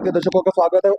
के दर्शकों का स्वागत है।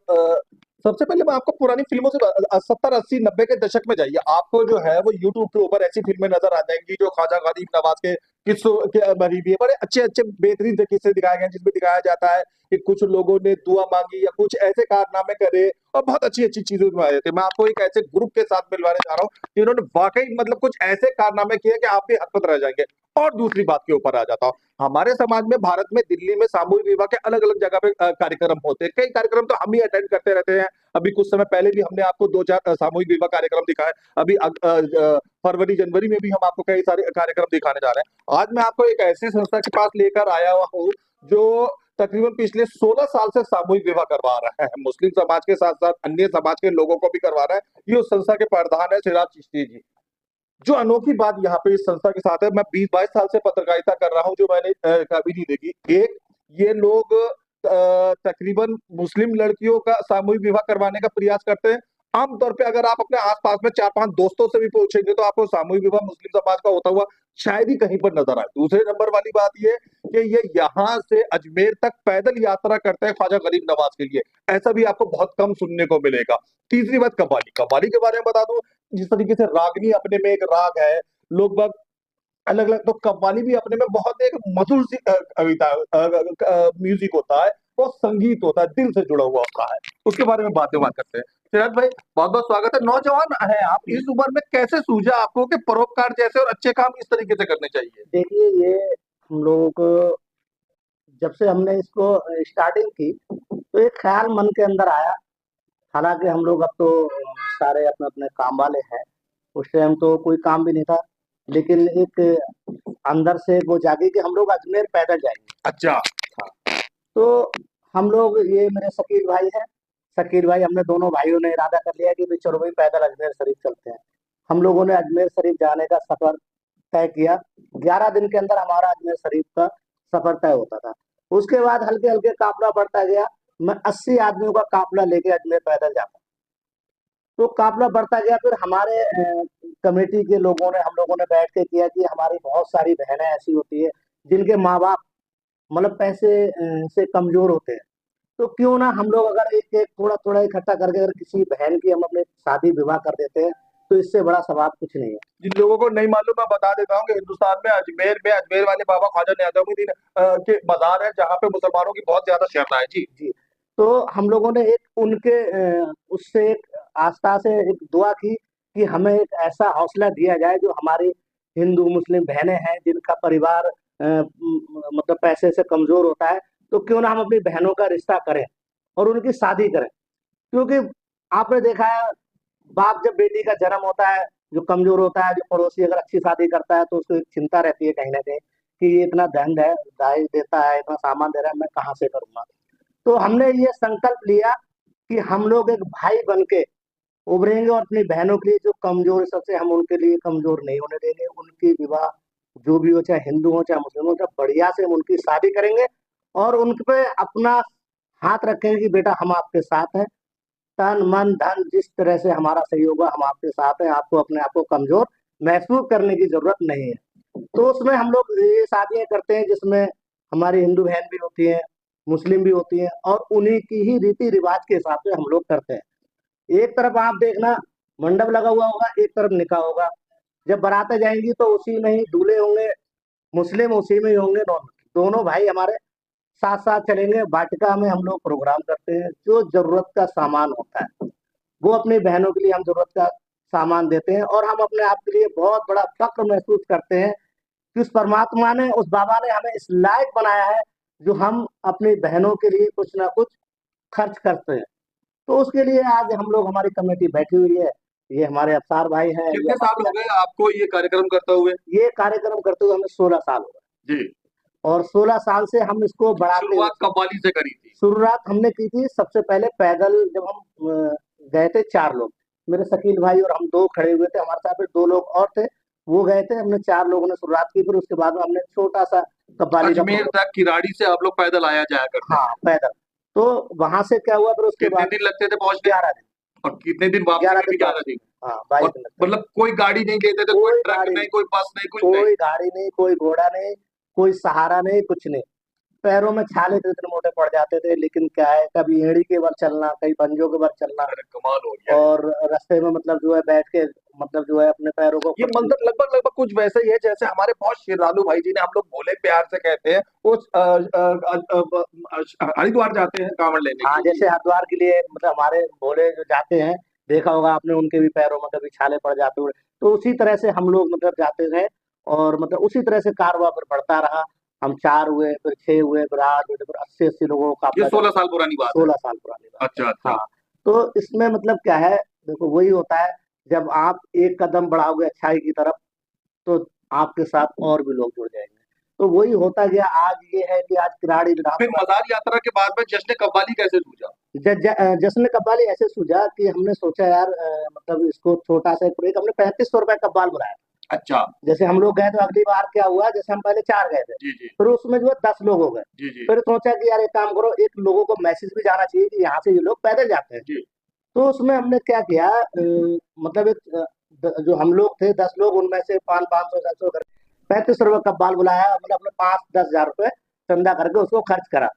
सबसे पहले मैं आपको पुरानी फ़िल्मों से 70, 80, 90 के दशक में जाइए। आपको जो है वो यूट्यूब के ऊपर ऐसी फ़िल्में नज़र आ जाएँगी जो ख्वाजा गरीब नवाज़ के किस्सों के भरी हुई है। बड़े अच्छे-अच्छे बेहतरीन से किस्से दिखाए गए हैं जिसमें दिखाया जाता है कि कुछ लोगों ने दुआ माँगी या कुछ ऐसे कारनामे करे और बहुत अच्छी-अच्छी चीज़ें दिखाए जाते हैं। मैं आपको एक ऐसे ग्रुप के साथ मिलवाने जा रहा हूँ जिन्होंने वाक़ई मतलब कुछ ऐसे कारनामे किए कि आप भी हत-पत रह जाएँगे। और दूसरी बात के ऊपर आ जाता हूँ। हमारे समाज में भारत में दिल्ली में सामूहिक विवाह के अलग-अलग जगह पे कार्यक्रम होते हैं। कई कार्यक्रम तो हम ही अटेंड करते रहते हैं। अभी कुछ समय पहले भी हमने आपको 2-4 सामूहिक विवाह कार्यक्रम दिखाए। अभी फरवरी, जनवरी में भी हम आपको कई सारे कार्यक्रम दिखाने जा रहे हैं। आज मैं आपको एक ऐसी संस्था के पास लेकर आया हुआ हूँ, जो तकरीबन पिछले 16 साल से सामूहिक विवाह करवा रहा है। मुस्लिम समाज के साथ-साथ अन्य समाज के लोगों को भी करवा रहा है। ये उस संस्था के प्रधान है सिराज चिश्ती जी। जो अनोखी बात यहाँ पे इस संस्था के साथ है, मैं 20-22 साल से पत्रकारिता कर रहा हूँ, जो मैंने कभी नहीं देखी। एक, ये लोग तकरीबन मुस्लिम लड़कियों का सामूहिक विवाह करवाने का प्रयास करते हैं। आम तौर पे अगर आप अपने आस-पास में 4-5 दोस्तों से भी पूछेंगे, तो आपको सामूहिक विवाह मुस्लिम समाज का होता हुआ शायद ही कहीं पर नज़र आए। दूसरे नंबर वाली बात ये कि ये यहाँ से अजमेर तक पैदल यात्रा करते हैं ख्वाजा गरीब नवाज़ के लिए। ऐसा भी आपको बहुत कम सुनने को मिलेगा। तीसरी बात कव्वाली। कव्वाली के बारे में बता दूँ, जिस तरीके से रागनी अपने में एक राग है, लोग-बाग अलग-अलग तो कव्वाली भी अपने में बहुत एक मधुर सी कविता म्यूज़िक होता है, वो संगीत होता है, दिल से जुड़ा हुआ होता है। उसके बारे में बात करते हैं। सिराज भाई, बहुत-बहुत स्वागत है। नौजवान हैं आप, इस उम्र में कैसे सूझा आपको कि परोपकार जैसे और अच्छे काम इस तरीके से करने चाहिए? देखिए, ये हम लोगों को जब से हमने इसको स्टार्टिंग की, तो एक ख़्याल मन के अंदर आया। हालाँकि हम लोग अब तो सारे अपने-अपने काम वाले हैं। उस टाइम तो कोई काम भी नहीं था, लेकिन एक अंदर से वो जागी कि हम लोग अजमेर पैदल जाएँगे। अच्छा। तो हम लोग ये मेरे शकील भाई हैं, शकील भाई हमने दोनों भाइयों ने इरादा कर लिया कि भई चलो भई पैदल अजमेर शरीफ चलते हैं। हम लोगों ने अजमेर शरीफ जाने का सफ़र तय किया। 11 दिन के अंदर हमारा अजमेर शरीफ का सफ़र तय होता था। उसके बाद हल्के-हल्के काफ़िला बढ़ता गया। मैं 80 आदमियों का काफ़िला लेके अजमेर पैदल जाता। तो काफ़िला बढ़ता गया, फिर हमारे कमेटी के लोगों ने हम लोगों ने बैठ के किया कि हमारी बहुत सारी बहनें ऐसी होती हैं, जिनके माँ-बाप मतलब पैसे से कमज़ोर होते हैं। तो क्यों ना हम लोग अगर एक-एक थोड़ा-थोड़ा इकट्ठा करके अगर किसी बहन की हम अपने शादी विवाह कर देते हैं, तो इससे बड़ा सवाब कुछ नहीं है। जिन लोगों को नहीं मालूम, मैं बता देता हूँ कि हिंदुस्तान में अजमेर वाले बाबा ख्वाजा नियाज़ुद्दीन के मज़ार है, जहाँ पे मुसलमानों की बहुत ज़्यादा श्रद्धा है। जी। जी, तो हम लोगों ने एक उनके उससे एक आस्था से एक दुआ की कि हमें एक ऐसा हौसला दिया जाए जो हमारी हिंदू मुस्लिम बहनें हैं जिनका परिवार मतलब पैसे से कमज़ोर होता है, तो क्यों ना हम अपनी बहनों का रिश्ता करें और उनकी शादी करें। क्योंकि आपने देखा है, बाप जब बेटी का जन्म होता है, जो कमज़ोर होता है, जो पड़ोसी अगर अच्छी शादी करता है, तो उसको एक चिंता रहती है कहीं न कहीं कि ये इतना धन है, दहेज देता है, इतना सामान दे रहा है, मैं कहाँ से करूँगा? तो हमने ये संकल्प लिया कि हम लोग एक भाई बन के उभरेंगे और अपनी बहनों के लिए जो कमज़ोर सबसे हम उनके लिए कमज़ोर नहीं होने देंगे। उनकी विवाह जो भी हो, चाहे हिंदू हो, चाहे मुस्लिम हो, चाहे बढ़िया से हम उनकी शादी करेंगे और उन पे अपना हाथ रखेंगे कि बेटा हम आपके साथ हैं। तन, मन, धन जिस तरह से हमारा सहयोग हुआ हम आपके साथ हैं, आपको अपने आप को कमज़ोर महसूस करने की ज़रूरत नहीं है। तो उसमें हम लोग ये शादियाँ करते हैं जिसमें हमारी हिंदू बहन भी होती हैं, मुस्लिम भी होती हैं और उन्हीं की ही रीति-रिवाज के हिसाब से हम लोग करते हैं। एक तरफ आप देखना मंडप लगा हुआ होगा, एक तरफ निकाह होगा। जब बारातें जाएँगी तो उसी में ही दूल्हे होंगे, मुस्लिम उसी में ही होंगे, दोनों भाई हमारे साथ-साथ चलेंगे। वाटिका में हम लोग प्रोग्राम करते हैं, जो ज़रूरत का सामान होता है, वो अपनी बहनों के लिए हम ज़रूरत का सामान देते हैं और हम अपने आप के लिए बहुत बड़ा फ़क्र महसूस करते हैं कि उस परमात्मा ने, उस बाबा ने हमें इस लायक बनाया है, जो हम अपनी बहनों के लिए कुछ न कुछ खर्च करते हैं। तो उसके लिए आज हम लोग हमारी कमेटी बैठी हुई है। ये हमारे अफ़सार भाई हैं, ये कितने साल हो हमारे गए आपको ये कार्यक्रम करते हुए? ये कार्यक्रम करते हुए हमें 16 साल हो गए जी। और 16 साल से हम इसको बढ़ाते हुए शुरुआत कव्वाली से करी थी। शुरुआत हमने की थी सबसे पहले पैदल जब हम गए थे 4 लोग। मेरे शकील भाई और हम 2 खड़े हुए थे, हमारे साथ फिर 2 लोग और थे, वो गए थे। हमने 4 लोगों ने शुरुआत की, फिर उसके बाद में हमने छोटा-सा कव्वाली का अजमेर प्रोग्राम तक किराड़ी से आप लोग पैदल आया जाया करते हाँ, थे। पैदल। तो वहाँ से क्या हुआ फिर उसके कितने बाद दिन लगते थे पहुँचने? 11 दिन, और कितने दिन वापसी 11 में भी दिन 11 वापसी दिन? में। हाँ, 22 और दिन लगता है। मतलब कोई गाड़ी नहीं लेते थे, कोई कोई ट्रक गाड़ी नहीं, नहीं, कोई बस नहीं, कुछ नहीं? कोई गाड़ी नहीं, कोई घोड़ा नहीं, कोई सहारा नहीं, कुछ नहीं। पैरों में छाले तो इतने मोटे पड़ जाते थे, लेकिन क्या है, कभी एड़ी के बल चलना, कभी पंजों के बल चलना, अरे कमाल हो गया। और रास्ते में मतलब जो है बैठ के, मतलब जो है अपने पैरों को ये खुद मंजर लगभग लगभग कुछ वैसा ही है जैसे हमारे बहुत श्रद्धालु भाई जी ने हम लोग भोले प्यार से कहते हैं वो हरिद्वार जाते हैं कांवड़ लेने हाँ, के लिए। जैसे हरिद्वार के लिए मतलब हमारे भोले जो जाते हैं, देखा होगा आपने, उनके भी पैरों में कभी छाले पड़ जाते हुए, तो उसी तरह से हम लोग मतलब जाते रहे, और मतलब उसी तरह से कारवां फिर बढ़ता रहा। हम 4 हुए, फिर 6 हुए, फिर 8 हुए, फिर 80-80 लोगों का ये काफिला जब 16 साल पुरानी बात है। 16 साल पुरानी बात है। अच्छा अच्छा। हाँ, तो इसमें मतलब क्या है, देखो वही होता है, जब आप एक कदम बढ़ाओगे अच्छाई की तरफ, तो आपके साथ और भी लोग जुड़ जाएंगे। तो वही होता गया। आज ये है कि आज किराड़ी फिर विधानसभा मजार यात्रा के बाद में जश्न कव्वाली कैसे सूझा? जश्न कव्वाली ऐसे सूझा कि हमने सोचा यार, मतलब इसको छोटा सा एक प्रोजेक्ट, हमने 3500 रुपए कव्वाल बुलाया। अच्छा। जैसे हम लोग गए तो अगली बार क्या हुआ, जैसे हम पहले 4 गए थे, जी जी। फिर उसमें जो है 10 लोग हो गए। जी जी। फिर सोचा कि यार एक काम करो, एक लोगों को मैसेज भी जाना चाहिए कि यहाँ से ये लोग पैदल जाते हैं। जी। तो उसमें हमने क्या किया, मतलब एक जो हम लोग थे 10 लोग, उनमें से 500-500 कर 3500 रुपये कव्वाल बुलाया, मतलब अपने 5-10 हजार रुपए चंदा करके उसको खर्च करा।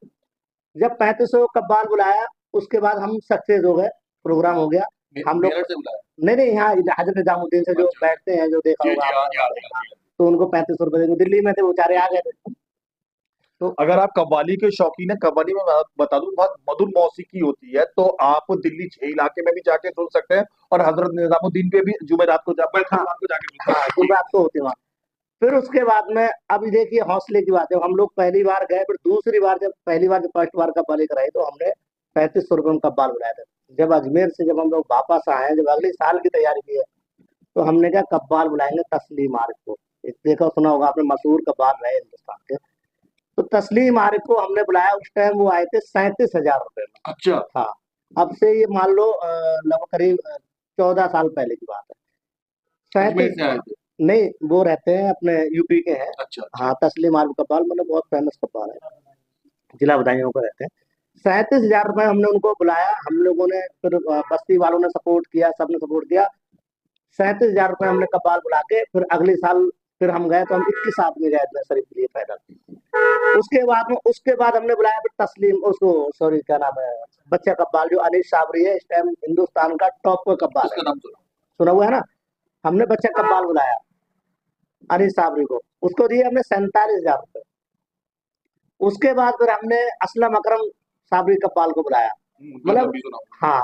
जब 3500 कव्वाल बुलाया, उसके बाद हम सक्सेस हो गए, प्रोग्राम हो गया। हम लोग, मेरठ से बुलाया? नहीं नहीं, यहाँ हजरत निजामुद्दीन से जो अच्छा। बैठते हैं, जो देखा जी होगा जी, हाँ आपने जी हाँ हमारे, जी हाँ हाँ, जी। तो उनको 3500 रुपए देंगे। दिल्ली में थे, वो बेचारे जी आ जी। गए थे। तो अगर आप कव्वाली के शौकीन है, कव्वाली में मैं बता दूं बहुत मधुर मौसीकी होती है, तो आप दिल्ली 6 इलाके में भी जाके सुन सकते हैं और हजरत निजामुद्दीन पे भी जुमेरात को हाँ, बैतुल्लाह को जाके सुन हाँ, सकते हैं। जी। गुजरात को होते वहाँ। फिर उसके बाद में, अभी देखिए हौसले की बात है, हम लोग पहली बार गए, फिर दूसरी बार, जब पहली बार जब फर्स्ट बार कव्वाली कराई, तो हमने 3500 रुपये में कव्वाल बुलाया था। जब अजमेर से जब हम लोग वापस आए, जब अगले साल की तैयारी की है, तो हमने क्या कव्वाल बुलाएंगे तस्लीम आरिफ को। एक देखा सुना होगा आपने, मशहूर कव्वाल रहे हिंदुस्तान के। तो तस्लीम आरिफ को हमने बुलाया, उस टाइम वो आए थे 37,000 रुपए में। अच्छा। हाँ, अब से ये मान लो लगभग करीब 14 साल पहले की बात है। अजमेर 37, से आए थे? नहीं, वो रहते हैं अपने यूपी के हैं। अच्छा अच्छा। हाँ, तस्लीम आरिफ कव्वाल मतलब बहुत फेमस कव्वाल है, जिला बदायूं को रहते हैं। 37,000 रुपए हमने उनको बुलाया, हम लोगों ने, फिर बस्ती वालों ने सपोर्ट किया, सबने सपोर्ट किया। 37,000 रुपए हमने कव्वाल बुला के, फिर अगले साल फिर हम गए, तो हम 21 आदमी गए अजमेर शरीफ के लिए पैदल। उसके बाद हमने बुलाया फिर तस्लीम, उसको, सॉरी क्या नाम है, बच्चा कव्वाल जो अनीस साबरी है, इस टाइम हिंदुस्तान का टॉप का कव्वाल है, उसका नाम सुना। सुना हुआ है ना। हमने बच्चा कव्वाल बुलाया अनीस साबरी को, उसको दिए हमने 47,000 रुपए। उसके बाद फिर हमने असलम अकरम साबरी कव्वाल को बुलाया, उनका नाम मतलब, भी सुना। हाँ,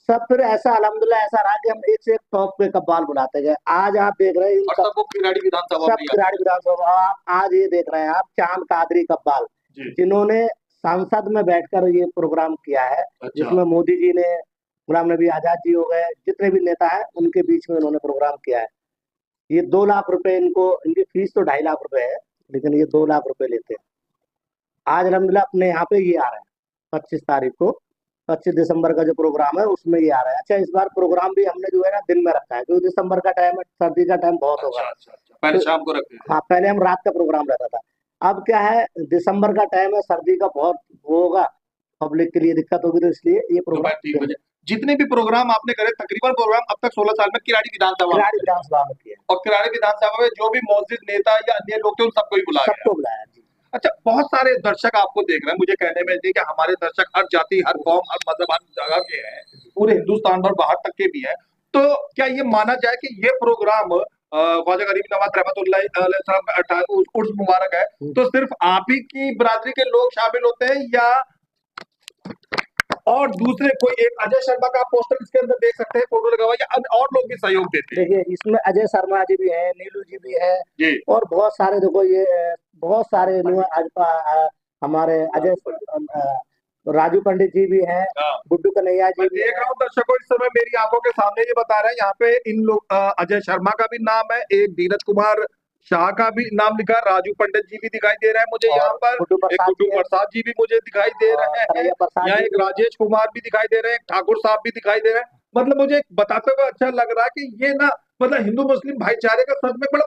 सब फिर ऐसा अल्हम्दुलिल्लाह ऐसा रहा कि हम एक से एक टॉप के कव्वाल बुलाते गए। आज आप देख रहे हैं इन और सब, सब वो किराड़ी विधानसभा सब में ही आते किराड़ी हैं। विधानसभा, आप आज ये देख रहे हैं आप चांद कादरी कव्वाल, जी। जिन्होंने संसद में बैठकर ये प्रोग्राम किया है, अच्छा। जिसमें मोदी जी ने, गुलाम नबी आजाद जी हो गए, जितने भी नेता हैं उनके बीच में उन्होंने प्रोग्राम किया है। ये 2 लाख रुपए इनको, इनकी फीस तो 2.5 लाख रुपए है, लेकिन ये 2 लाख रुपए लेते हैं। आज अलहमदिल्ला अपने यहाँ पे ये आ रहा है, 25 तारीख को, 25 दिसंबर का जो प्रोग्राम है उसमें ये आ रहा है। अच्छा, इस बार प्रोग्राम भी हमने जो है ना दिन में रखा है, क्योंकि दिसंबर का टाइम है, सर्दी का टाइम बहुत होगा। अच्छा अच्छा अच्छा, पहले तो शाम को रखते थे। हाँ, पहले हम रात का प्रोग्राम रहता था। अब क्या है, दिसंबर का टाइम है, सर्दी का बहुत वो होगा, पब्लिक के लिए दिक्कत होगी, तो इसलिए ये दोपहर प्रोग्राम 3 दिन में, बजे जितने भी प्रोग्राम आपने करे, तकरीबन प्रोग्राम अब तक 16 साल में किराड़ी विधानसभा में किराड़ी करे। विधानसभा में किया, और किराड़ी विधानसभा में जो भी मौजूद नेता या अन्य लोग थे उन सबको ही बुलाया गया। सबको बुलाया जी। अच्छा, बहुत सारे दर्शक आपको देख रहे हैं, मुझे कहने में ये कि हमारे दर्शक हर जाति, हर कौम, हर मजहब, हर जगह के हैं, पूरे हिंदुस्तान भर बाहर तक के भी हैं। तो क्या ये माना जाए कि ये प्रोग्राम ख्वाजा गरीब नवाज रहमतुल्लाह अलैह सलाम का उर्स मुबारक है, तो सिर्फ आप ही की बिरादरी के लोग शामिल होते हैं या और दूसरे कोई, एक अजय शर्मा का पोस्टर इसके अंदर देख सकते हैं, फोटो लगा हुआ है, या और लोग भी सहयोग देते हैं? देखिए, इसमें अजय शर्मा जी भी है, नीलू जी भी है, जी। और बहुत सारे, देखो ये बहुत सारे हमारे अजय, राजू पंडित जी भी हैं, हाँ। गुड्डू कन्हैया मैं जी भी देख हैं। रहा हूँ दर्शकों, इस समय मेरी आंखों के सामने ये बता रहे हैं यहाँ पे इन लोग, अजय शर्मा का भी नाम है, एक धीरज कुमार शाह का भी नाम लिखा है, राजू पंडित जी भी दिखाई दे रहे हैं मुझे यहाँ और पर, गुड्डू एक प्रसाद गुड्डू जी है, प्रसाद जी भी मुझे दिखाई दे और रहे हैं, कन्हैया प्रसाद यहाँ जी एक भी। राजेश कुमार भी दिखाई दे रहे हैं, एक ठाकुर साहब भी दिखाई दे रहे हैं। मतलब मुझे बताते हुए अच्छा लग रहा है कि ये ना, मतलब हिंदू मुस्लिम भाईचारे का सच में बड़ा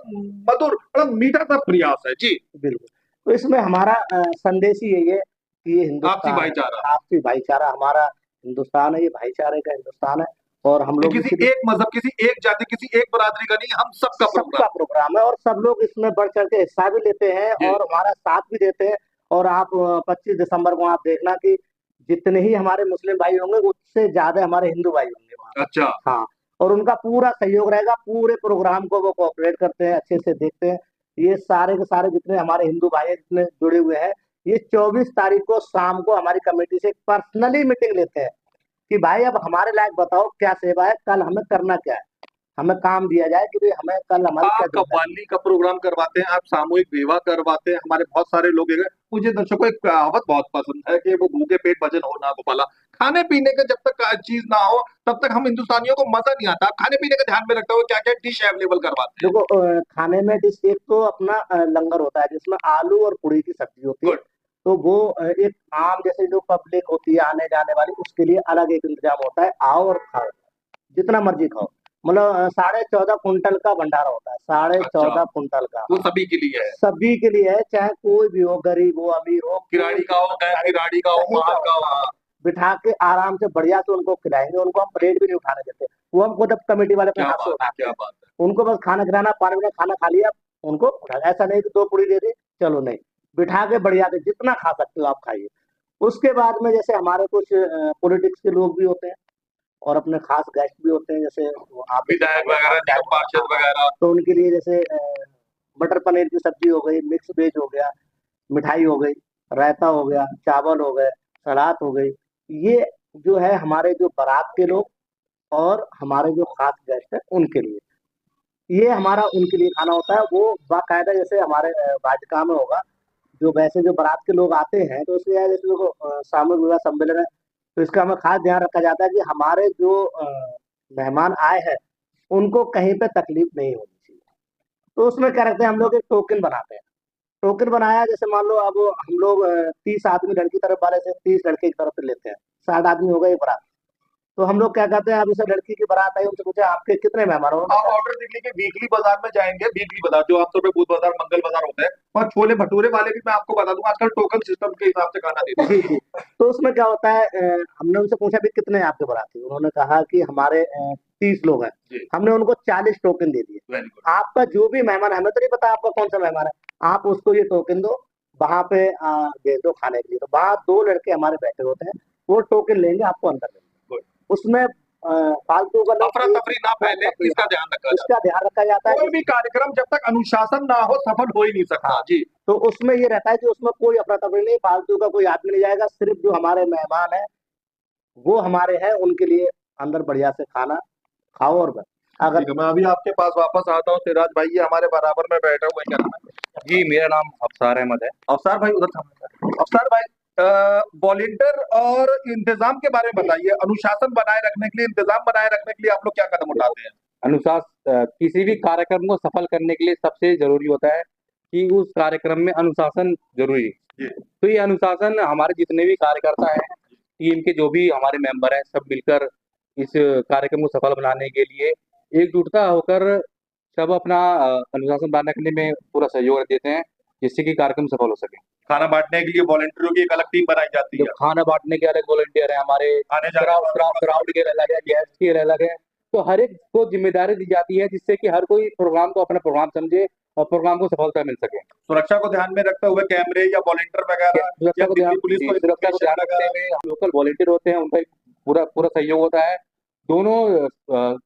मधुर, बड़ा मीठा सा प्रयास है जी। बिल्कुल। तो इसमें हमारा संदेश ही यही है कि ये आपसी हिंदुस्तान है, भाईचारा, आपसी भाईचारा, हमारा हिंदुस्तान है, ये भाईचारे का हिंदुस्तान है, और हम ये लोग किसी इसीलिए, एक मजहब, किसी एक जाति, किसी एक बरादरी का नहीं, हम सबका सबका प्रोग्राम। प्रोग्राम है, और सब लोग इसमें बढ़ चढ़ के हिस्सा भी लेते हैं जी। और हमारा साथ भी देते हैं। और आप 25 दिसंबर को आप देखना कि जितने ही हमारे मुस्लिम भाई होंगे उससे ज्यादा हमारे हिंदू भाई होंगे वहाँ। अच्छा। हाँ, और उनका पूरा सहयोग रहेगा, पूरे प्रोग्राम को वो कोऑपरेट करते हैं, अच्छे से देखते हैं। ये सारे के सारे जितने हमारे हिंदू भाई हैं, जितने जुड़े हुए हैं, ये 24 तारीख को शाम को हमारी कमेटी से पर्सनली मीटिंग लेते हैं कि भाई अब हमारे लायक बताओ क्या सेवा है, कल हमें करना क्या है, हमें काम दिया जाए कि भाई हमें कल हमारी क्या आप जिम्मेदारी कव्वाली का प्रोग्राम करवाते हैं, आप सामूहिक विवाह करवाते हैं, हमारे बहुत सारे लोग हैं। मुझे दर्शकों को एक कहावत बहुत पसंद है कि वो भूखे पेट भजन हो ना गोपाला। खाने पीने का जब तक चीज ना हो तब तक हम हिंदुस्तानियों को मजा नहीं आता। खाने पीने का ध्यान में रखते हुए क्या क्या डिश अवेलेबल करवाते हैं? देखो, खाने में डिश एक तो अपना लंगर होता है जिसमें आलू और पूड़ी की सब्जी होती है। गुड। तो वो एक आम जैसे जो पब्लिक होती है आने जाने वाली, उसके लिए अलग एक इंतजाम होता है, आओ और खाओ, जितना मर्जी खाओ। मतलब 14.5 कुंटल का भंडारा होता है, साढ़े अच्छा, चौदह कुंटल का। वो हाँ, सभी के लिए है? सभी के लिए है, चाहे कोई भी हो, गरीब हो, अमीर हो, कोई किराड़ी भी का हो, हो, गैर चाहे किराड़ी का हो, कहीं का महान हो। का हो। हाँ, हाँ। बिठा के आराम से बढ़िया से उनको खिलाएंगे, उनको हम प्लेट भी नहीं उठाने देते, वो हम खुद कमेटी वाले अपने क्या हाथ से बात है, उठाते क्या हैं। बात है। उनको बस खाना खिलाना, पानी में खाना खा लिया, उनको ऐसा नहीं कि 2 पूड़ी दे दी, चलो नहीं, बिठा के बढ़िया से जितना खा सकते हो आप खाइए। उसके बाद में जैसे हमारे कुछ पॉलिटिक्स के लोग भी होते हैं और अपने खास गेस्ट भी होते हैं, जैसे वो आप जैसे विधायक खाइए, वगैरह, निगम पार्षद हाँ, वगैरह। तो उनके लिए जैसे मटर पनीर की सब्जी हो गई, मिक्स वेज हो गया, मिठाई हो गई, रायता हो गया, चावल हो गए, सलाद हो गई। ये जो है हमारे जो बारात के लोग और हमारे जो खास गेस्ट हैं उनके लिए, ये हमारा उनके लिए खाना होता है। वो बाकायदा जैसे हमारे वाटिका में होगा, जो वैसे जो बारात के लोग आते हैं तो उसके यहाँ जैसे देखो सामूहिक विवाह सम्मेलन है, तो इसका हमें खास ध्यान रखा जाता है कि हमारे जो मेहमान आए हैं उनको कहीं पे तकलीफ नहीं होनी चाहिए। तो उसमें क्या रखते हैं, हम लोग एक टोकन बनाते हैं। टोकन बनाया, जैसे मान लो अब हम लोग 30 आदमी लड़की तरफ वाले से, 30 लड़के की तरफ से लेते हैं, 60 आदमी हो गए एक बारात। तो हम लोग क्या करते हैं, अब जैसे लड़की की बारात आई, उनसे पूछे आपके कितने मेहमान हो, उन्होंने आप कहा ऑर्डर देख लीजिए, वीकली बाजार में जाएंगे, वीकली बाजार जो आमतौर पे बुध बाजार मंगल बाजार होता है, और छोले भटूरे वाले भी मैं आपको बता दूंगा आजकल टोकन सिस्टम के हिसाब से खाना देते जी हैं। जी। तो उसमें क्या होता है, हमने उनसे पूछा भी कितने हैं आपके बाराती, उन्होंने कहा कि हमारे 30 लोग हैं। जी। हमने उनको 40 टोकन दे दिए। Very good. आपका जो भी मेहमान है, हमें तो नहीं पता आपका कौन सा मेहमान है, आप उसको ये टोकन दो, वहां पे दे दो खाने के लिए। तो वहां 2 लड़के हमारे बैठे होते हैं, वो टोकन लेंगे, आपको अंदर देंगे। गुड। उसमें फालतू का अफरा तफरी ना अफरा फैले, तफरी, इसका हाँ, ध्यान रखा जाए। इसका ध्यान रखा जाता है। कोई भी कार्यक्रम जब तक अनुशासन ना हो सफल हो ही नहीं सकता। हाँ, जी। तो उसमें ये रहता है कि उसमें कोई अफरा तफरी नहीं, फालतू का कोई आदमी नहीं जाएगा, सिर्फ जो हमारे मेहमान है वो हमारे हैं, उनके लिए अंदर बढ़िया से खाना खाओ और बस। अगर ठीक है, मैं अभी आपके पास वापस आता हूँ। सिराज भाई ये हमारे बराबर में बैठा हुआ है, क्या नाम है? जी, मेरा नाम अफसार अहमद है। अफसार भाई उधर था। अफसार भाई, वॉलेंटियर और इंतजाम के बारे में बताइए। अनुशासन बनाए रखने के लिए, इंतजाम बनाए रखने के लिए आप लोग क्या कदम उठाते हैं? किसी भी कार्यक्रम को सफल करने के लिए सबसे जरूरी होता है कि उस कार्यक्रम में अनुशासन जरूरी है। जी। तो ये अनुशासन हमारे जितने भी कार्यकर्ता हैं, टीम के जो भी हमारे मेंबर हैं, सब मिलकर इस कार्यक्रम को सफल बनाने के लिए एकजुटता होकर सब अपना अनुशासन बनाए रखने में पूरा सहयोग देते हैं, जिससे कि कार्यक्रम सफल हो सके। खाना बांटने के लिए वॉलेंटियरों की एक अलग टीम बनाई जाती जो है। खाना बांटने के अलग वॉलंटियर हैं हमारे, आने जाने वालों का क्राउड के अलग है, गेस्ट के अलग है। तो हर एक को जिम्मेदारी दी जाती है, जिससे कि हर कोई प्रोग्राम को अपना प्रोग्राम समझे और प्रोग्राम को सफलता मिल सके। सुरक्षा को ध्यान में रखते हुए कैमरे या वॉलेंटियर वगैरह सुरक्षा या को दिल्ली पुलिस को सुरक्षा को ध्यान रखते वगैरह। हुए लोकल वॉलंटियर होते हैं, उनका पूरा पूरा सहयोग होता है। दोनों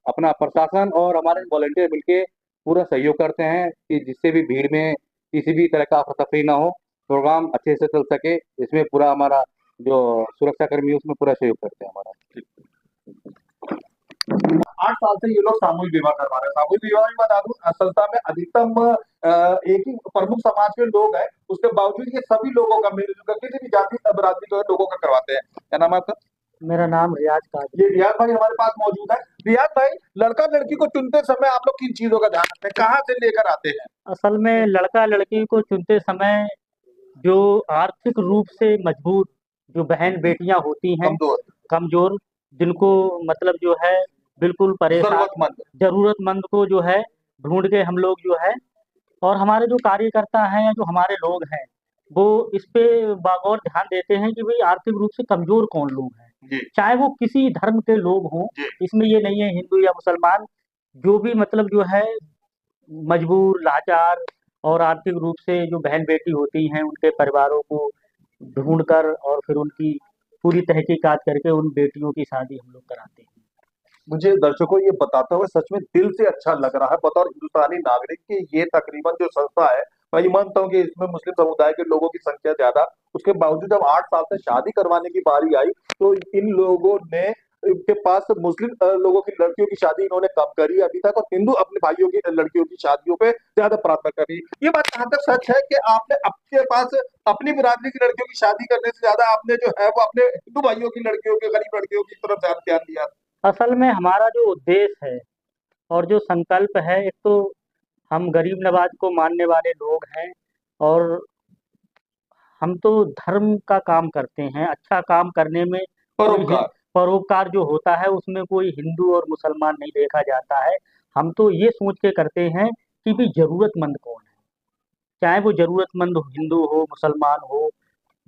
अपना प्रशासन और हमारे वॉलंटियर मिलके पूरा सहयोग करते हैं कि जिससे भी भीड़ में किसी भी तरह का अफरा तफरी ना हो, प्रोग्राम अच्छे से चल सके। इसमें पूरा हमारा जो सुरक्षा कर्मी है उसमें पूरा सहयोग करते हैं हमारा। 8 साल से ये लोग सामूहिक विवाह करवा रहे हैं। सामूहिक विवाह भी बता दूं, संस्था में अधिकतम एक ही प्रमुख समाज के लोग हैं, उसके बावजूद ये सभी लोगों का मिलजुल कर किसी भी जाति बरादरी के लोगों का करवाते हैं। क्या नाम है आपका? मेरा नाम रियाज काजी। ये रियाज भाई हमारे पास मौजूद है। रियाज भाई, लड़का लड़की को चुनते समय आप लोग किन चीजों का ध्यान रखते हैं, कहाँ से लेकर आते हैं? असल में लड़का लड़की को चुनते समय जो आर्थिक रूप से मजबूत जो बहन बेटियां होती हैं, कमजोर, कमजोर, जिनको मतलब जो है बिल्कुल परेशान, जरूरतमंद। जरूरतमंद को जो है ढूंढ के हम लोग जो है, और हमारे जो कार्यकर्ता हैं, जो हमारे लोग हैं, वो इस पे बागौर ध्यान देते हैं कि भाई आर्थिक रूप से कमजोर कौन लोग हैं, जी। चाहे वो किसी धर्म के लोग हों। जी। इसमें ये नहीं है हिंदू या मुसलमान, जो भी मतलब जो है मजबूर, लाचार और आर्थिक रूप से जो बहन बेटी होती हैं उनके परिवारों को ढूंढकर और फिर उनकी पूरी तहकीकात करके उन बेटियों की शादी हम लोग कराते हैं। मुझे दर्शकों ये बताते हुए सच में दिल से अच्छा लग रहा है बतौर हिंदुस्तानी नागरिक कि ये तकरीबन जो संस्था है, मैं ये मानता हूँ कि इसमें मुस्लिम समुदाय के लोगों की संख्या ज्यादा, उसके बावजूद जब 8 साल से शादी करवाने की बारी आई तो इन लोगों ने इनके पास मुस्लिम लोगों की लड़कियों की शादी इन्होंने कम करी अभी तक, और हिंदू अपने भाइयों की लड़कियों की शादियों पे ज्यादा प्रार्थना करी। ये बात कहाँ तक सच है कि आपने आपके पास अपनी बिरादरी की लड़कियों की शादी करने से ज्यादा आपने जो है वो अपने हिंदू भाइयों की लड़कियों के, गरीब लड़कियों की तरफ ज्यादा ध्यान दिया? असल में हमारा जो उद्देश्य है और जो संकल्प है, एक तो हम गरीब नवाज को मानने वाले लोग हैं और हम तो धर्म का काम करते हैं। अच्छा काम करने में परोपकार। परोपकार जो होता है उसमें कोई हिंदू और मुसलमान नहीं देखा जाता है। हम तो ये सोच के करते हैं कि भी जरूरतमंद कौन है, चाहे वो जरूरतमंद हिंदू हो मुसलमान हो,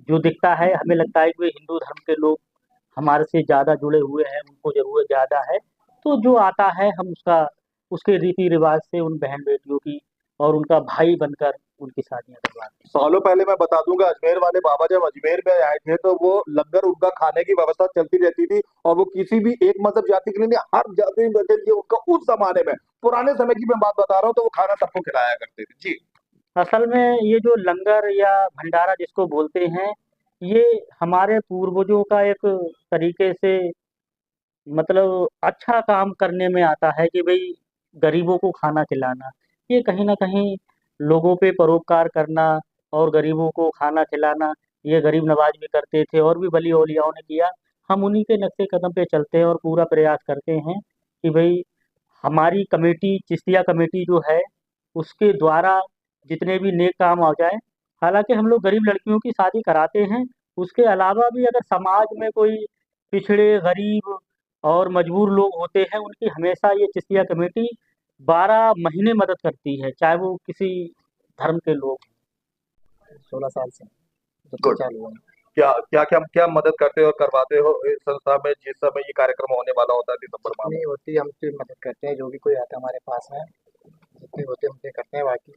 जो दिखता है हमें लगता है कि वे हिंदू धर्म के लोग हमारे से ज़्यादा जुड़े हुए हैं, उनको ज़रूरत ज़्यादा है, तो जो आता है हम उसका उसके रीति रिवाज से उन बहन बेटियों की और उनका भाई बनकर उनकी शादियां करवाते हैं। सालों पहले मैं बता दूंगा, अजमेर वाले बाबा जब अजमेर में आए थे तो वो लंगर, उनका खाने की व्यवस्था चलती रहती थी और वो किसी भी एक मजहब जाति के लिए नहीं, हर जाति के लिए उनका उस जमाने में, पुराने समय की मैं बात बता रहा हूँ, तो वो खाना सबको खिलाया करते थे जी। असल में ये जो लंगर या भंडारा जिसको बोलते हैं, ये हमारे पूर्वजों का एक तरीके से मतलब अच्छा काम करने में आता है कि भाई गरीबों को खाना खिलाना, ये कहीं ना कहीं लोगों पे परोपकार करना और गरीबों को खाना खिलाना, ये गरीब नवाज भी करते थे और भी वली औलियाओं ने किया। हम उन्हीं के नक्शे कदम पे चलते हैं और पूरा प्रयास करते हैं कि भाई हमारी कमेटी, चिश्तिया कमेटी जो है, उसके द्वारा जितने भी नेक काम आ जाए। हालांकि हम लोग गरीब लड़कियों की शादी कराते हैं, उसके अलावा भी अगर समाज में कोई पिछड़े गरीब और मजबूर लोग होते हैं, उनकी हमेशा ये चिश्तिया कमेटी 12 महीने मदद करती है, चाहे वो किसी धर्म के लोग। 16 साल से जब से गुड। चालू हुआ है। क्या क्या क्या क्या मदद करते हो और करवाते हो इस संस्था में जिस समय ये कार्यक्रम होने वाला होता है दिसंबर माह में? जितनी होती है हम तो मदद करते हैं, जो भी कोई आता है हमारे पास में, जितने होते हैं उनसे करते हैं। बाकी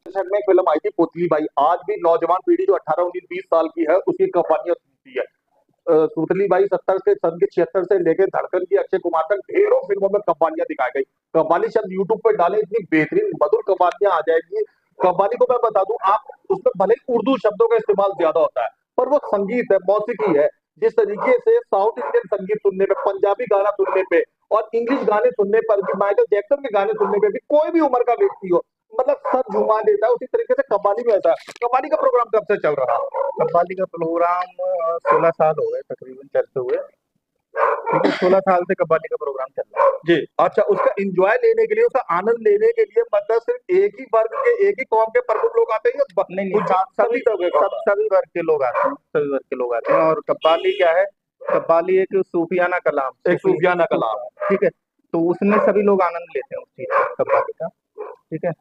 दशक में एक फिल्म आई थी पुतली बाई, आज भी नौजवान पीढ़ी जो 18, 19, 20 साल की है उसकी कहानियां सुनती है। पुतली बाई 70 के सन के 76 से लेकर धड़कन की अक्षय कुमार तक ढेरों फिल्मों में कहानियां दिखाई गई। कव्वाली शब्द यूट्यूब पे डाले, इतनी बेहतरीन मधुर कहानियां आ जाएगी। कव्वाली को मैं बता दूं, आप उसमें भले ही उर्दू शब्दों का इस्तेमाल ज्यादा होता है, पर वो संगीत है, मौसीकी है। जिस तरीके से साउथ इंडियन संगीत सुनने पे, पंजाबी गाना सुनने पे और इंग्लिश गाने सुनने पर भी, माइकल जैक्सन के गाने सुनने पे भी कोई भी उम्र का व्यक्ति हो मतलब सर झुमा देता है, उसी तरीके से कव्वाली में ऐसा है। कव्वाली का प्रोग्राम कब से चल रहा है? कव्वाली का प्रोग्राम 16 साल हो गए तकरीबन चलते हुए। ठीक है, 16 साल से कव्वाली का प्रोग्राम चल रहा है जी। अच्छा, उसका एंजॉय लेने के लिए, उसका आनंद लेने के लिए मतलब सिर्फ एक ही वर्ग के, एक ही कौम के प्रमुख लोग आते हैं या नहीं कुछ सभी तरह के सभी वर्ग के लोग आते हैं, सभी वर्ग के लोग आते हैं। और कव्वाली क्या है, कव्वाली एक सूफियाना कलाम, एक सूफियाना कलाम। ठीक है, तो उसमें सभी लोग आनंद लेते हैं उस चीज का, कव्वाली का। ठीक है,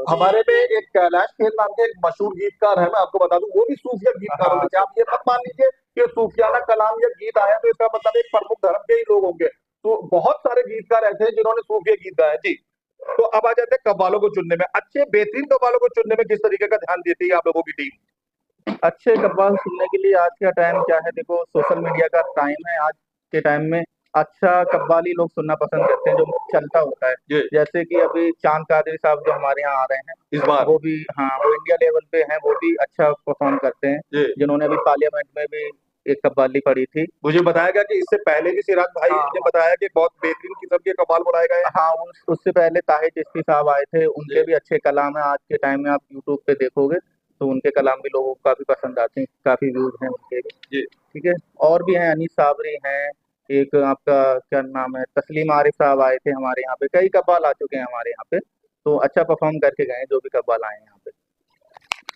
हमारे में एक कैलाश खेर नाम के एक मशहूर गीतकार है, मैं आपको बता दूं, वो भी सूफिया गीतकार होंगे। आप ये मत मान लीजिए कि सूफियाना कलाम या गीत आया तो इसका मतलब एक प्रमुख धर्म के ही लोग होंगे। तो बहुत सारे गीतकार ऐसे हैं जिन्होंने सूफिया गीत गाए जी। तो अब आ जाते हैं कव्वालों को चुनने में, अच्छे बेहतरीन कव्वालों को चुनने में किस तरीके का ध्यान देती है आप लोगों की टीम? अच्छे कव्वाल सुनने के लिए आज का टाइम क्या है, देखो सोशल मीडिया का टाइम है। आज के टाइम में अच्छा कव्वाली लोग सुनना पसंद करते हैं, जो चलता होता है। जैसे कि अभी चांद कादरी साहब जो हमारे यहाँ आ रहे हैं इस बार, वो भी, हाँ, वो इंडिया लेवल पे हैं, वो भी अच्छा परफॉर्म करते हैं। जिन्होंने अभी पार्लियामेंट में भी एक कव्वाली पढ़ी थी। मुझे बताया गया कि इससे पहले भी सिराज भाई ने बताया कि बहुत बेहतरीन किस्म के कव्वाल बनाए गए। हाँ, उससे पहले ताहिर चिश्ती साहब आए थे, उनके भी अच्छे कलाम है। आज के टाइम में आप यूट्यूब पे देखोगे तो उनके कलाम भी लोगों को काफी पसंद आते हैं, काफी व्यूज हैं उनके भी। ठीक है, और भी हैं, अनीस साबरी हैं, एक आपका क्या नाम है, तस्लीम आरिफ साहब आए थे हमारे यहाँ पे। कई कव्वाल आ चुके हैं हमारे यहाँ पे, तो अच्छा परफॉर्म करके गए जो भी कव्वाल आए हैं यहाँ पे।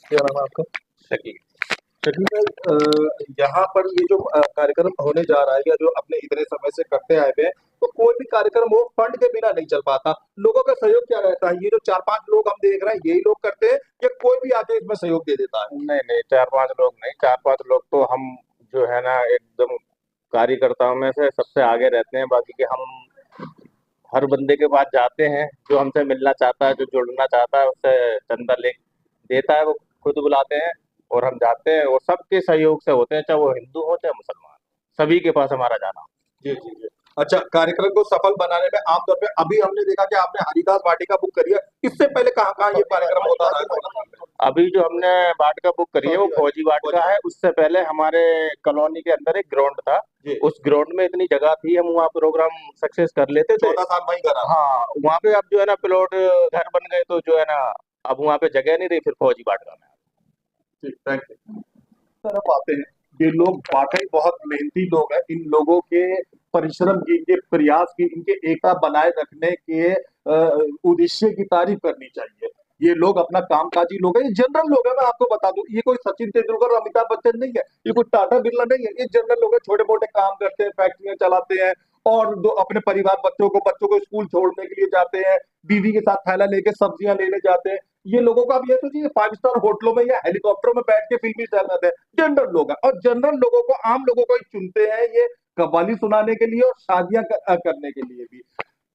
क्या नाम है आपका? शकील। शकील भाई, यहाँ पर ये जो कार्यक्रम होने जा रहा है या जो अपने इतने समय से करते आए हुए हैं, तो कोई भी कार्यक्रम हो फंड के बिना नहीं चल पाता। लोगों का सहयोग क्या रहता है? ये जो 4-5 लोग हम देख रहे हैं यही लोग करते हैं या कोई भी आके इसमें सहयोग दे देता है? नहीं, 4-5 लोग नहीं, 4-5 लोग तो हम जो है ना एकदम कार्यकर्ताओं में से सबसे आगे रहते हैं। बाकी के हम हर बंदे के पास जाते हैं, जो हमसे मिलना चाहता है, जो जुड़ना चाहता है, उससे चंदा ले देता है, वो खुद बुलाते हैं और हम जाते हैं, और सबके सहयोग से होते हैं, चाहे वो हिंदू हो चाहे मुसलमान, सभी के पास हमारा जाना। जी जी जी। अच्छा, कार्यक्रम को सफल बनाने में आमतौर पे अभी हमने देखा कि आपने हरिदास वाटिका बुक करी है, इससे पहले कहाँ कहाँ ये कार्यक्रम होता रहा है? अभी जो हमने वाटिका बुक करी है वो फौजी वाटिका है। उससे पहले हमारे कॉलोनी के अंदर एक ग्राउंड था, जी। उस ग्राउंड में इतनी जगह थी, हम वहाँ प्रोग्राम सक्सेस कर लेते थे। 14 साल वहीं करा। हाँ, वहाँ पे अब जो है ना प्लॉट घर बन गए, तो जो है ना अब वहाँ पे जगह नहीं रही, फिर फौजी वाटिका में। ठीक, थैंक यू। तरफ आते हैं, ये लोग वाकई बहुत मेहनती लोग हैं। इन लोगों के परिश्रम की, इनके प्रयास की, इनके एकता बनाए रखने के उद्देश्य की तारीफ करनी चाहिए। ये लोग अपना कामकाजी लोग हैं, ये जनरल लोग हैं। मैं आपको बता दूं, ये कोई सचिन तेंदुलकर और अमिताभ बच्चन नहीं है, ये कोई टाटा बिरला नहीं है, ये जनरल लोग हैं। छोटे मोटे काम करते हैं, फैक्ट्रियां चलाते हैं, और दो अपने परिवार बच्चों को स्कूल छोड़ने के लिए जाते हैं, बीवी के साथ थैला लेके सब्जियां लेने जाते हैं। ये लोगों का अब ये सोचिए, 5 स्टार होटलों में या हेलीकॉप्टरों में बैठ के फिल्मी स्टाइल करते हैं। जनरल लोग हैं, और जनरल लोगों को, आम लोगों को ही चुनते हैं ये कव्वाली सुनाने के लिए और शादियां करने के लिए भी।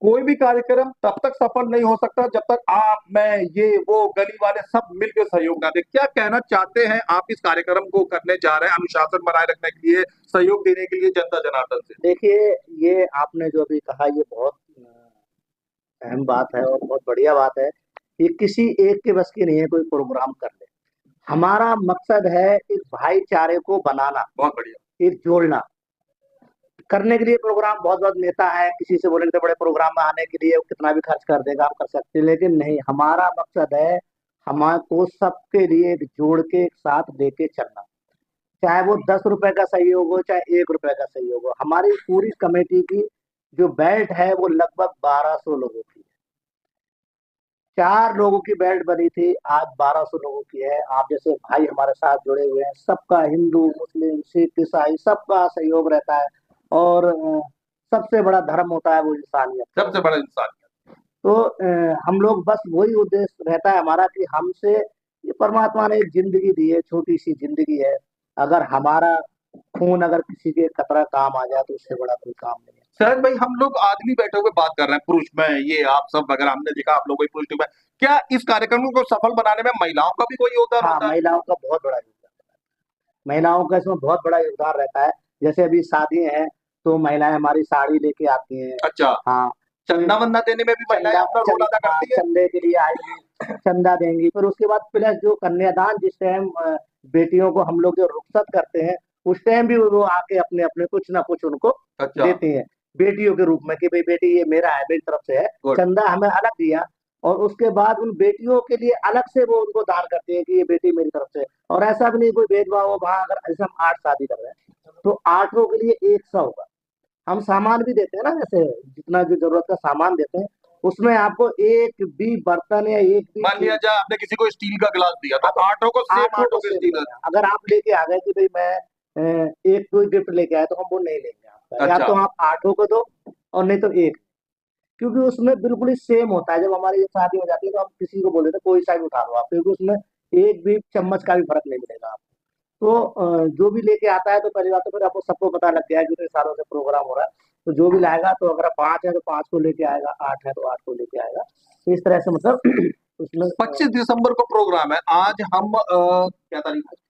कोई भी कार्यक्रम तब तक सफल नहीं हो सकता जब तक आप, मैं, ये वो गली वाले सब मिलकर सहयोग ना दें। क्या कहना चाहते हैं आप इस कार्यक्रम को करने जा रहे हैं, अनुशासन बनाए रखने के लिए, सहयोग देने के लिए जनता जनार्दन से? देखिए, ये आपने जो अभी कहा ये बहुत अहम बात है और बहुत बढ़िया बात है। ये किसी एक के बस की नहीं है कोई प्रोग्राम कर ले। हमारा मकसद है इस भाईचारे को बनाना, बहुत बढ़िया। एक जोड़ना। करने के लिए प्रोग्राम बहुत बहुत नेता है, किसी से बोलेंगे तो बड़े प्रोग्राम में आने के लिए वो कितना भी खर्च कर देगा, आप कर सकते हैं, लेकिन नहीं, हमारा मकसद है हमको सबके लिए एक जोड़ के एक साथ लेके चलना। चाहे वो 10 रुपए का सहयोग हो, चाहे 1 रुपए का सहयोग हो। हमारी पूरी कमेटी की जो बेल्ट है वो लगभग 1200 लोगों की है। 4 लोगों की बेल्ट बनी थी, आज 1200 लोगों की है। आप जैसे भाई हमारे साथ जुड़े हुए हैं, सबका, हिंदू मुस्लिम सिख ईसाई सबका सहयोग रहता है। और सबसे बड़ा धर्म होता है वो इंसानियत। सबसे बड़ा इंसान। तो हम लोग बस वही उद्देश्य रहता है हमारा कि हमसे ये परमात्मा ने एक जिंदगी दी है, छोटी सी जिंदगी है। अगर हमारा खून अगर किसी के कतरा काम आ जाए तो उससे बड़ा कोई काम नहीं है। शरद भाई, हम लोग आदमी बैठे हुए बात कर रहे हैं, पुरुष में ये आप सब वगैरह हमने देखा, आप लोगों की पुरुष में, क्या इस कार्यक्रम को सफल बनाने में महिलाओं का भी कोई योगदान हाँ, होता है? महिलाओं का बहुत बड़ा योगदान रहता है। महिलाओं का इसमें बहुत बड़ा योगदान रहता है। जैसे अभी शादी है तो महिलाएं हमारी साड़ी लेके आती हैं। अच्छा, हाँ, चंदा वंदा देने में भी महिलाएं अपना रोल अदा करती है? चंदे के लिए आएंगी, चंदा देंगी। फिर उसके बाद प्लस जो कन्यादान, जिस टाइम बेटियों को हम लोग जो रुखसत करते हैं, उस टाइम भी वो आके अपने अपने कुछ ना कुछ उनको अच्छा, देती हैं बेटियों के रूप में कि भाई बेटी ये मेरा है, मेरी तरफ से है। Good. चंदा हमें अलग दिया, और उसके बाद उन बेटियों के लिए अलग से वो उनको दान करते हैं कि ये बेटी मेरी तरफ से है। और ऐसा भी नहीं कोई भेदभाव हो। वहां अगर जैसे हम 8 शादी कर रहे हैं तो 8 के लिए 100 होगा। हम सामान भी देते हैं ना, जैसे जितना जो जरूरत का सामान देते हैं, उसमें आपको एक भी बर्तन या एक भी मान लिया जाए आपने किसी को स्टील का गिलास दिया तो 8 को सेम 8 आठों के से स्टील। अगर आप लेके आ गए कि भाई मैं एक कोई गिफ्ट लेके आया, तो हम वो नहीं लेंगे आपका। या अच्छा। तो आप 8 को दो, और नहीं तो एक, क्योंकि उसमें बिल्कुल ही सेम होता है। जब हमारी ये शादी हो जाती है तो हम किसी को बोले थे कोई सा भी उठा लो आप, क्योंकि उसमें एक भी चम्मच का भी फर्क नहीं मिलेगा आपको। तो जो भी लेके आता है, तो पहली बात तो फिर आपको सबको पता लग गया है कि इतने सालों से प्रोग्राम हो रहा है, तो जो भी लाएगा, तो अगर 5 है तो 5 को लेके आएगा, 8 है तो 8 को लेके आएगा। तो इस तरह से मतलब उसमें 25 दिसंबर को प्रोग्राम है। आज हम क्या तारीख है?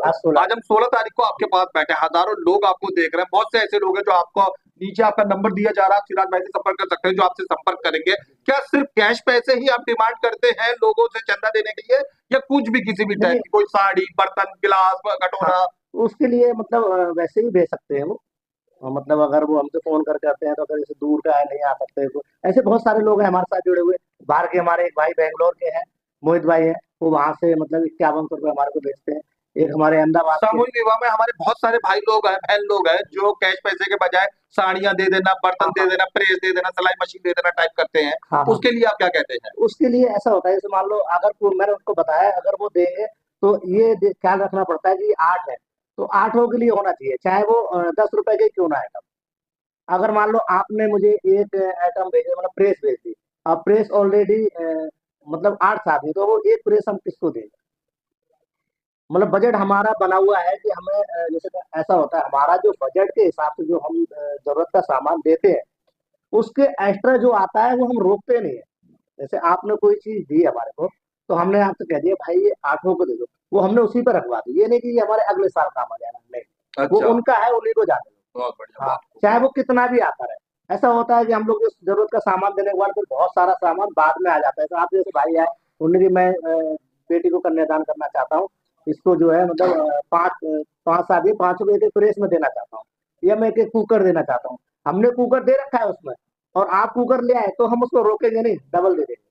आज 16 आज हम 16 तारीख को आपके पास बैठे हैं। हजारों लोग आपको देख रहे हैं। बहुत से ऐसे लोग हैं जो आपको, नीचे आपका नंबर दिया जा रहा है, सिराज भाई से संपर्क कर सकते हैं, जो आपसे संपर्क करेंगे। क्या सिर्फ कैश पैसे ही आप डिमांड करते हैं लोगों से चंदा देने के लिए, या कुछ भी किसी भी टाइप की, कोई साड़ी, बर्तन, गिलास, कटोरा? उसके लिए मतलब वैसे ही भेज सकते हैं वो। मतलब अगर वो हमसे फोन करके आते हैं तो अगर जैसे दूर का है, नहीं आ सकते, तो ऐसे बहुत सारे लोग हैं हमारे साथ जुड़े हुए। बाहर के हमारे एक भाई बेंगलोर के हैं, मोहित भाई हैं, वो वहां से मतलब 5100 रुपये हमारे को भेजते हैं। एक हमारे अहमदाबाद के सामूहिक विवाह में हमारे बहुत सारे भाई लोग हैं, बहन लोग हैं, जो कैश पैसे के बजाय साड़ियां दे देना, बर्तन दे देना, प्रेस दे देना, सिलाई मशीन दे देना टाइप करते हैं। हाँ, उसके लिए आप क्या कहते हैं? उसके लिए ऐसा होता है, जैसे मान लो अगर मैंने उनको बताया, अगर वो देंगे तो ये ख्याल रखना पड़ता है कि 8 है तो 8 के लिए होना चाहिए, चाहे वो 10 रुपए के क्यों ना आइटम। अगर मान लो आपने मुझे एक आइटम भेजा, मतलब प्रेस भेज दी, अब प्रेस ऑलरेडी मतलब 8 साथ है, तो वो एक प्रेस हम किसको देंगे? मतलब बजट हमारा बना हुआ है कि हमें जैसे ऐसा होता है, हमारा जो बजट के हिसाब से जो हम जरूरत का सामान देते हैं, उसके एक्स्ट्रा जो आता है वो हम रोकते नहीं है। जैसे आपने कोई चीज दी हमारे को, तो हमने आपसे कह दिया भाई ये 8 को दे दो, वो हमने उसी पर रखवा दी, ये नहीं कि ये हमारे अगले साल काम आ जाएगा, नहीं, वो अच्छा, उनका है, उन्हीं को जाने दो। बहुत बढ़िया, हाँ, बहुत चाहे वो कितना भी आता रहे। ऐसा होता है कि हम लोग जो जरूरत का सामान देने के बाद फिर बहुत सारा सामान बाद में आ जाता है। तो आप जैसे भाई आए, उन्होंने कि मैं बेटी को कन्यादान करना चाहता हूँ, इसको जो है मतलब 5 शादी 5 को एक एक प्रेस में देना चाहता हूँ, या मैं एक कुकर देना चाहता हूँ। हमने कुकर दे रखा है उसमें, और आप कुकर ले आए तो हम उसको रोकेंगे नहीं, डबल दे देंगे।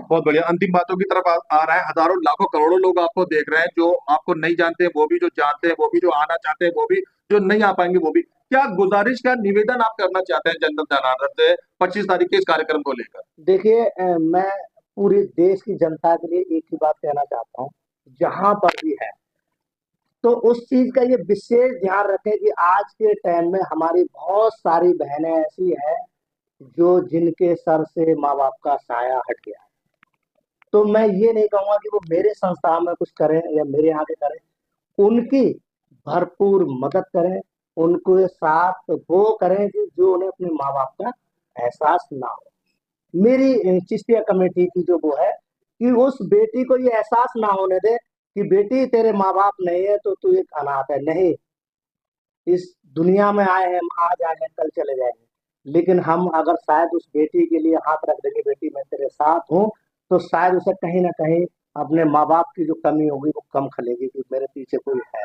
बहुत बढ़िया। अंतिम बातों की तरफ आ रहा है। हजारों लाखों करोड़ों लोग आपको देख रहे हैं, जो आपको नहीं जानते हैं वो भी, जो जानते हैं वो भी, जो आना चाहते हैं वो भी, जो नहीं आ पाएंगे वो भी। क्या गुजारिश, क्या निवेदन आप करना चाहते हैं जनरल जनार्दन से 25 तारीख के इस कार्यक्रम को लेकर? देखिए मैं पूरे देश की जनता के लिए एक ही बात कहना चाहता हूँ, जहां पर भी है तो उस चीज का ये विशेष ध्यान रखें कि आज के टाइम में हमारी बहुत सारी बहनें ऐसी हैं जो जिनके सर से माँ बाप का साया हट गया है। तो मैं ये नहीं कहूंगा कि वो मेरे संस्था में कुछ करें या मेरे यहाँ के करें, उनकी भरपूर मदद करें, उनके साथ वो करें कि जो उन्हें अपने माँ बाप का एहसास ना हो। मेरी चिश्तिया कमेटी की जो वो है कि उस बेटी को ये एहसास ना होने दे कि बेटी तेरे माँ बाप नहीं है तो तू एक अनाथ है। नहीं, इस दुनिया में आए हैं, हम आज आए हैं कल चले जाएंगे, लेकिन हम अगर शायद उस बेटी के लिए हाथ रख देंगे, बेटी मैं तेरे साथ हूँ, तो शायद उसे कहीं ना कहीं अपने माँ बाप की जो कमी होगी वो कम खलेगी कि मेरे पीछे कोई है।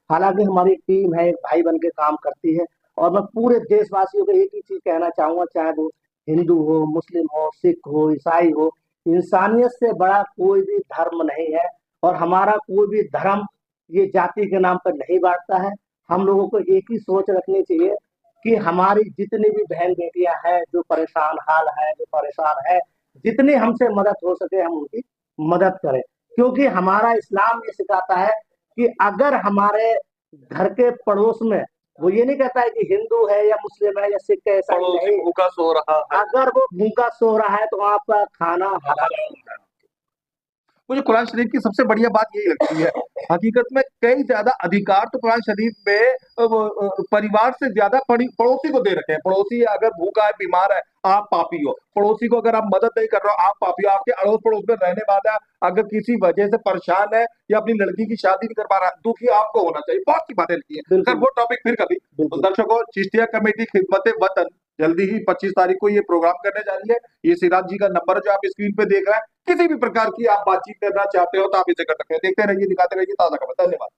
हालांकि हमारी टीम है, एक भाई बन के काम करती है, और मैं पूरे देशवासियों को एक ही चीज कहना चाहूंगा, चाहे वो हिंदू हो, मुस्लिम हो, सिख हो, ईसाई हो, इंसानियत से बड़ा कोई भी धर्म नहीं है। और हमारा कोई भी धर्म ये जाति के नाम पर नहीं बांटता है। हम लोगों को एक ही सोच रखनी चाहिए कि हमारी जितनी भी बहन बेटियां हैं जो परेशान हाल है, जो परेशान है, जितनी हमसे मदद हो सके हम उनकी मदद करें। क्योंकि हमारा इस्लाम ये सिखाता है कि अगर हमारे घर के पड़ोस में, वो ये नहीं कहता है कि हिंदू है या मुस्लिम है या सिख है, ऐसा पड़ोसी नहीं, भूखा सो रहा है। अगर वो भूखा सो रहा है तो आपका खाना हलाल है। मुझे कुरान शरीफ की सबसे बढ़िया बात यही लगती है। हकीकत में कई ज्यादा अधिकार तो कुरान शरीफ में परिवार से ज्यादा पड़ोसी को दे रखे हैं। पड़ोसी अगर भूखा है, बीमार है, आप पापी हो। पड़ोसी को अगर आप मदद नहीं कर रहे हो, आप पापी हो। आपके अड़ोस पड़ोस में रहने वाला अगर किसी वजह से परेशान है या अपनी लड़की की शादी नहीं कर पा रहा, दुखी आपको होना चाहिए। बहुत सी बातें लिखी है, सर बिल्कुल वो टॉपिक फिर कभी। तो बिल्कुल दर्शकों, चिश्तिया कमेटी खिदमत वतन जल्दी ही 25 तारीख को ये प्रोग्राम करने जा रही है। ये सिराज जी का नंबर है जो आप स्क्रीन पे देख रहे हैं। किसी भी प्रकार की आप बातचीत करना चाहते हो तो आप इसे कर सकते हैं। देखते रहिए, दिखाते रहिए ताजा खबर। धन्यवाद।